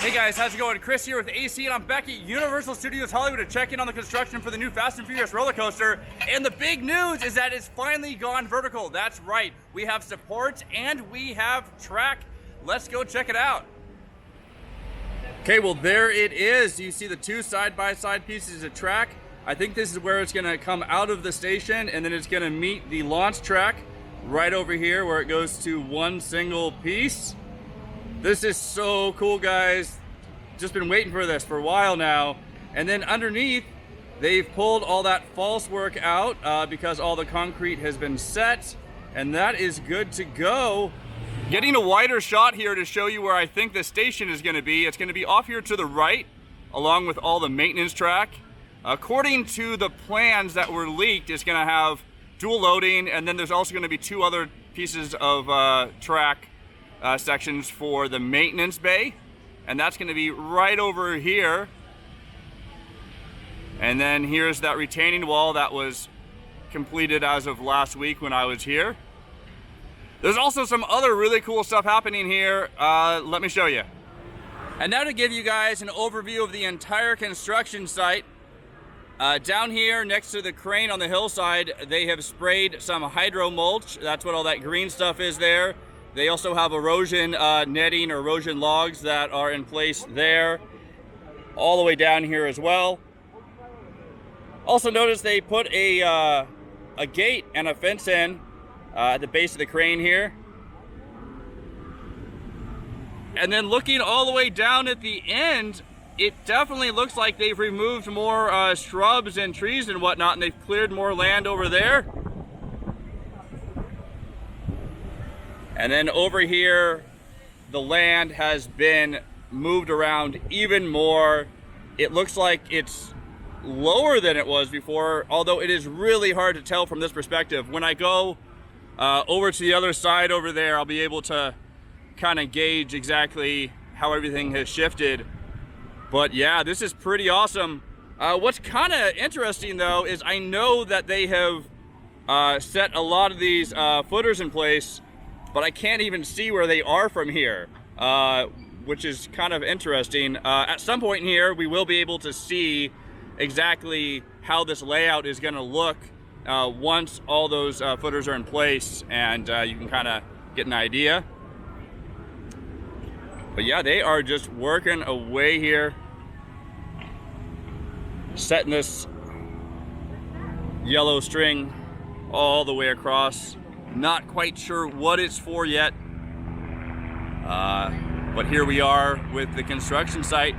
Hey guys, how's it going? Chris here with AC, and I'm back at Universal Studios Hollywood to check in on the construction for the new Fast and Furious roller coaster. And the big news is that it's finally gone vertical. That's right. We have supports and we have track. Let's go check it out. Okay, well there it is. You see the two side-by-side pieces of track. I think this is where it's gonna come out of the station, and then it's gonna meet the launch track right over here where it goes to one single piece. This is so cool, guys. Just been waiting for this for a while now. And then underneath, they've pulled all that false work out because all the concrete has been set, and that is good to go. Getting a wider shot here to show you where I think the station is gonna be. It's gonna be off here to the right, along with all the maintenance track. According to the plans that were leaked, it's gonna have dual loading, and then there's also gonna be two other pieces of track sections for the maintenance bay, and that's going to be right over here. And then here's that retaining wall that was completed as of last week when I was here. There's also some other really cool stuff happening here. Let me show you. And now to give you guys an overview of the entire construction site. Down here next to the crane on the hillside, they have sprayed some hydro mulch. That's what all that green stuff is there. They also have erosion netting or erosion logs that are in place there, all the way down here as well. Also notice they put a gate and a fence in at the base of the crane here. And then looking all the way down at the end, it definitely looks like they've removed more shrubs and trees and whatnot, and they've cleared more land over there. And then over here, the land has been moved around even more. It looks like it's lower than it was before, although it is really hard to tell from this perspective. When I go over to the other side over there, I'll be able to kind of gauge exactly how everything has shifted. But yeah, this is pretty awesome. What's kind of interesting though is I know that they have set a lot of these footers in place, but I can't even see where they are from here, which is kind of interesting. At some point in here, we will be able to see exactly how this layout is gonna look once all those footers are in place, and you can kind of get an idea. But yeah, they are just working away here, setting this yellow string all the way across. Not quite sure what it's for yet, but here we are with the construction site.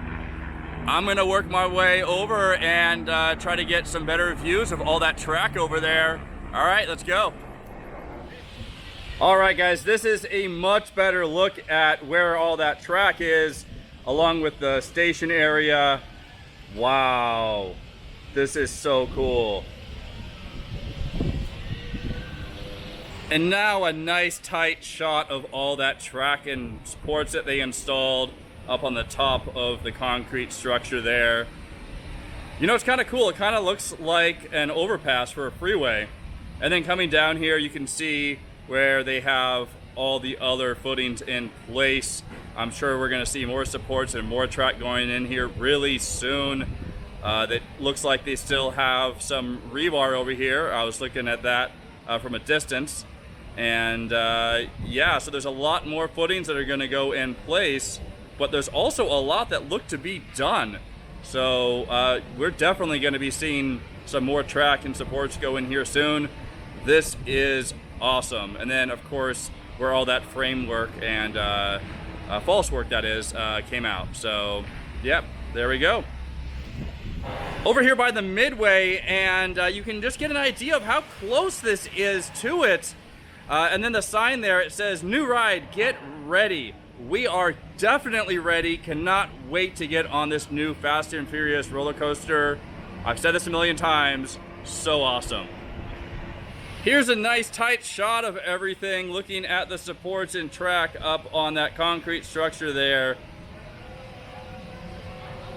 I'm gonna work my way over and try to get some better views of all that track over there. All right, let's go. All right, guys, this is a much better look at where all that track is, along with the station area. Wow, this is so cool. And now a nice tight shot of all that track and supports that they installed up on the top of the concrete structure there. You know, it's kind of cool. It kind of looks like an overpass for a freeway. And then coming down here, you can see where they have all the other footings in place. I'm sure we're gonna see more supports and more track going in here really soon. That looks like they still have some rebar over here. I was looking at that from a distance. And yeah, so there's a lot more footings that are going to go in place, but there's also a lot that look to be done. So we're definitely going to be seeing some more track and supports go in here soon. This is awesome. And then of course where all that framework and false work that is came out. So yep, there we go. Over here by the Midway, and you can just get an idea of how close this is to it. And then the sign there, it says, "New ride, get ready." We are definitely ready. Cannot wait to get on this new Fast and Furious roller coaster. I've said this a million times, so awesome. Here's a nice tight shot of everything, looking at the supports and track up on that concrete structure there.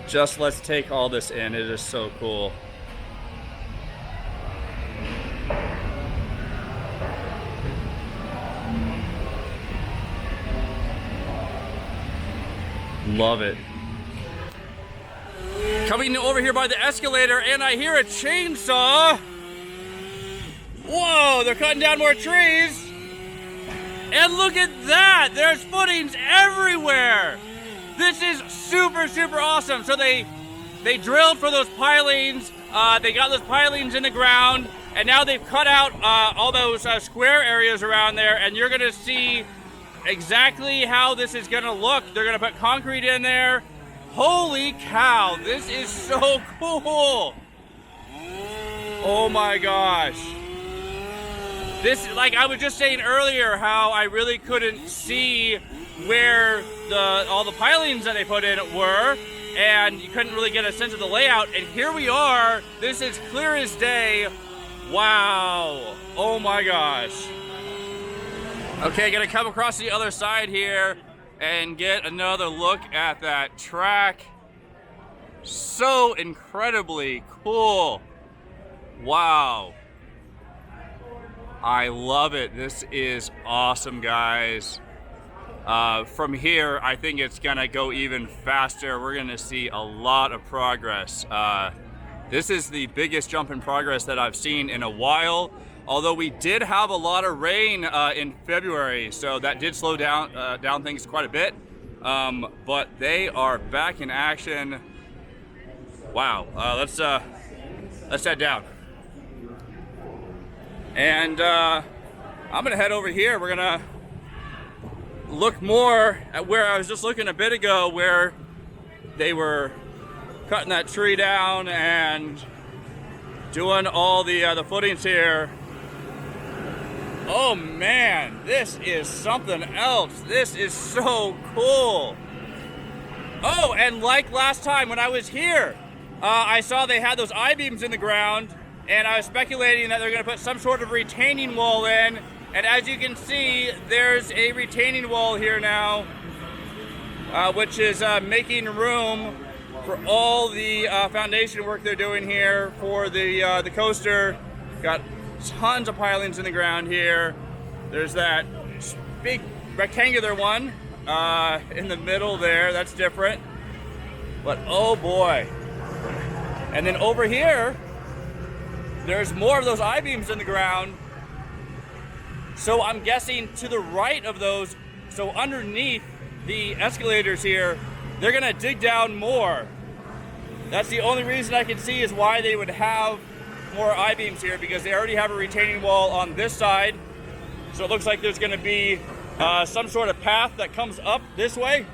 Just let's take all this in. It is so cool. Love it. Coming over here by the escalator, and I hear a chainsaw. Whoa, they're cutting down more trees. And look at that, there's footings everywhere. This is super, super awesome. So they drilled for those pilings. They got those pilings in the ground, and now they've cut out all those square areas around there, and you're gonna see exactly how this is gonna look. They're gonna put concrete in there. Holy cow, this is so cool. Oh my gosh. This, like I was just saying earlier, how I really couldn't see where all the pilings that they put in were, and you couldn't really get a sense of the layout, and here we are. This is clear as day. Wow. Oh my gosh. Okay, gonna come across the other side here and get another look at that track. So incredibly cool. Wow. I love it. This is awesome, guys. From here, I think it's gonna go even faster. We're gonna see a lot of progress. This is the biggest jump in progress that I've seen in a while. Although we did have a lot of rain in February, so that did slow down things quite a bit. But they are back in action. Wow. Let's head down. And I'm gonna head over here. We're gonna look more at where I was just looking a bit ago, where they were cutting that tree down and doing all the footings here. Oh man, this is something else. This is so cool. Oh, and like last time when I was here, I saw they had those I-beams in the ground, and I was speculating that they're gonna put some sort of retaining wall in, and as you can see, there's a retaining wall here now, which is making room for all the foundation work they're doing here for the coaster. Got tons of pilings in the ground here. There's that big rectangular one in the middle there. That's different. But oh boy. And then over here, there's more of those I-beams in the ground. So I'm guessing to the right of those, so underneath the escalators here, they're gonna dig down more. That's the only reason I can see is why they would have more I-beams here, because they already have a retaining wall on this side. So it looks like there's gonna be some sort of path that comes up this way,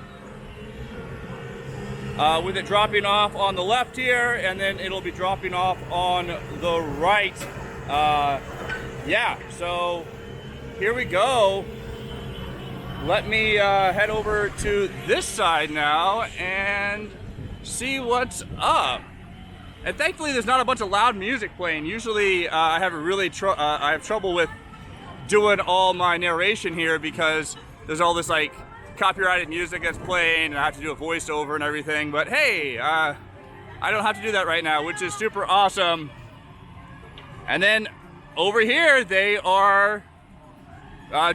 with it dropping off on the left here, and then it'll be dropping off on the right. Yeah, so here we go. Let me head over to this side now and see what's up. And thankfully there's not a bunch of loud music playing. Usually I have I have trouble with doing all my narration here because there's all this like copyrighted music that's playing and I have to do a voiceover and everything. But hey, I don't have to do that right now, which is super awesome. And then over here they are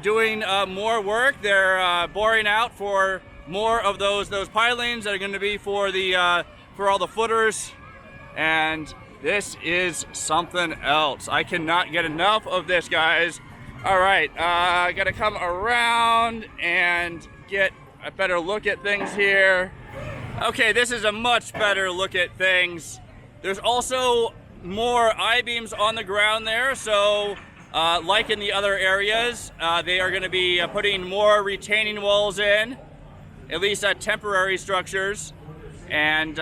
doing more work. They're boring out for more of those pilings that are going to be for all the footers. And this is something else. I cannot get enough of this, guys. All right, I gotta come around and get a better look at things here. Okay, this is a much better look at things. There's also more I-beams on the ground there, so like in the other areas, they are gonna be putting more retaining walls in, at least temporary structures. And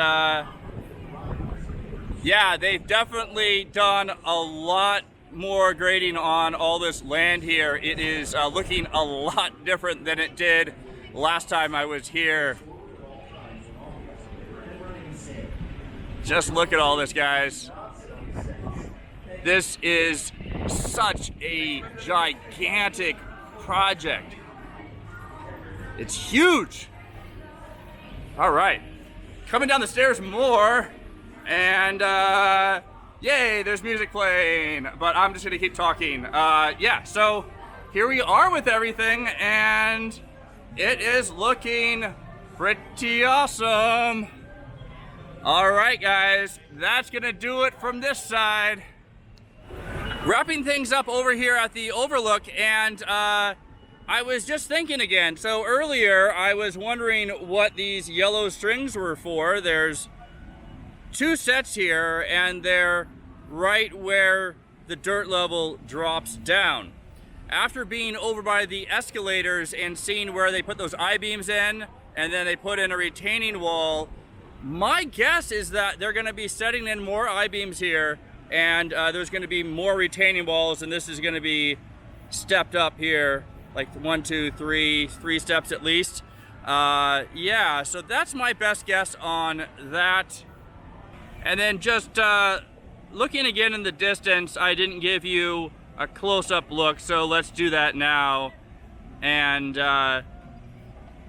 yeah, they've definitely done a lot more grading on all this land here. It is looking a lot different than it did last time I was here. Just look at all this, guys. This is such a gigantic project. It's huge. All right, coming down the stairs more. And yay, there's music playing, but I'm just gonna keep talking. Yeah, so here we are with everything, and it is looking pretty awesome. All right, guys, that's gonna do it from this side. Wrapping things up over here at the overlook, and I was just thinking again. So earlier I was wondering what these yellow strings were for. There's 2 sets here, and they're right where the dirt level drops down. After being over by the escalators and seeing where they put those I-beams in, and then they put in a retaining wall, my guess is that they're going to be setting in more I-beams here, and there's going to be more retaining walls, and this is going to be stepped up here, like 1, 2, 3 steps at least. Yeah, so that's my best guess on that. And then just looking again in the distance, I didn't give you a close-up look, so let's do that now. And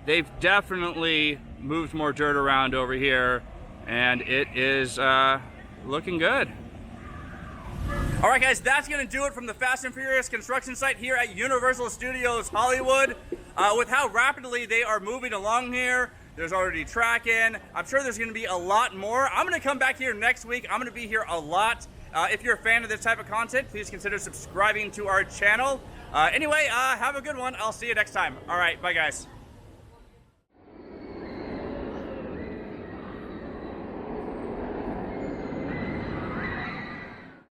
they've definitely moved more dirt around over here, and it is looking good. All right, guys, that's gonna do it from the Fast and Furious construction site here at Universal Studios Hollywood. With how rapidly they are moving along here, there's already track in. I'm sure there's gonna be a lot more. I'm gonna come back here next week. I'm gonna be here a lot. If you're a fan of this type of content, please consider subscribing to our channel. Anyway, have a good one. I'll see you next time. All right, bye guys.